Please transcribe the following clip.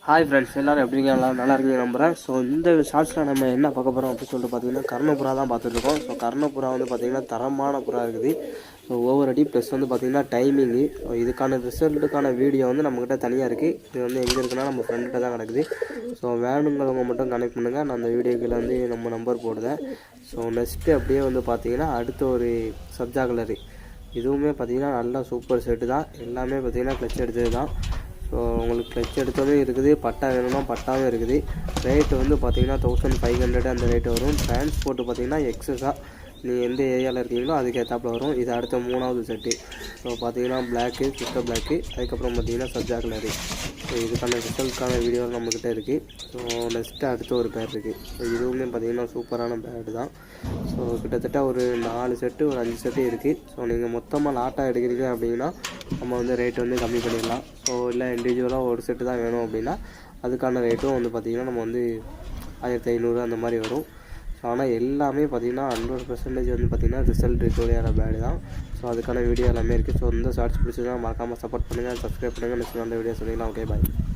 Hi friends, எல்லோரும் எப்படிங்க? நல்லா இருக்கீங்க நம்புகிறேன். ஸோ இந்த ஷார்ட்ஸில் நம்ம என்ன பார்க்க போகிறோம் அப்படின்னு சொல்லிட்டு பார்த்தீங்கன்னா, கர்ணப்புறா தான் பார்த்துட்ருக்கோம். ஸோ கர்ணப்புறா வந்து பார்த்திங்கன்னா தரமான புறா இருக்குது. ஸோ ஓவர் அடி ப்ளஸ் வந்து பார்த்திங்கன்னா டைமிங்கு. ஸோ இதுக்கான ரிசல்ட்டுக்கான வீடியோ வந்து நம்மக்கிட்ட தனியாக இருக்குது. இது வந்து எங்கே இருக்குன்னா நம்ம ஃப்ரெண்ட்கிட்ட தான் கிடக்குது. ஸோ வேணுங்கிறவங்க மட்டும் கனெக்ட் பண்ணுங்கள். நான் அந்த வீடியோக்கில் வந்து நம்ம நம்பர் போடுதேன். ஸோ நெக்ஸ்ட்டு அப்படியே வந்து பார்த்திங்கன்னா அடுத்த ஒரு சப்ஜா கலரு, இதுவுமே பார்த்திங்கன்னா நல்லா சூப்பர் செட்டு தான். எல்லாமே பார்த்திங்கன்னா கிளச் எடுத்தது தான். ஸோ உங்களுக்கு கிளச் எடுத்ததும் இருக்குது, பட்டா வேணும்னா பட்டாவும் இருக்குது. ரேட்டு வந்து பார்த்திங்கன்னா 1500 அந்த ரேட்டு வரும். டிரான்ஸ்போர்ட்டு பார்த்திங்கன்னா எக்ஸஸாக நீங்கள் எந்த ஏரியாவில் இருக்கீங்களோ அதுக்கேற்றாப்புல வரும். இது அடுத்த 3வது செட்டு. ஸோ பார்த்திங்கன்னா பிளாக்கு, சுத்த பிளாக்கு, அதுக்கப்புறம் பார்த்திங்கன்னா சப்ஜா கலரு. ஸோ இதுக்கான ரிசல்ட்கான வீடியோ நம்மக்கிட்ட இருக்குது. ஸோ நெக்ஸ்ட்டு அடுத்த ஒரு பேர் இருக்குது. ஸோ இதுவுமே பார்த்திங்கன்னா சூப்பரான பேடு தான். ஸோ கிட்டத்தட்ட ஒரு 4 செட்டு, ஒரு 5 செட்டு இருக்குது. ஸோ நீங்கள் மொத்தமாக லாட்டாக எடுக்கிறீங்க அப்படின்னா நம்ம வந்து ரேட் வந்து கம்மி பண்ணிடலாம். ஸோ இல்லை இண்டிவிஜுவலாக ஒரு செட்டு தான் வேணும் அப்படின்னா அதுக்கான ரேட்டும் வந்து பார்த்திங்கன்னா நம்ம வந்து 1500 அந்த மாதிரி வரும். ஸோ ஆனால் எல்லாமே பார்த்திங்கன்னா 100% வந்து பார்த்திங்கன்னா ரிசல்ட் இருக்கக்கூடிய பேடு தான். ஸோ அதுக்கான வீடியோ எல்லாமே இருக்குது. ஸோ இந்த ஷார்ட்ஸ் பிடிச்சதுன்னா மறக்காமல் சப்போர்ட் பண்ணுங்கள், சப்ஸ்கிரைப் பண்ணுங்கள். நெக்ஸ்ட் நல்ல வீடியோ சொல்லிக்கலாம். ஓகே, பாய்.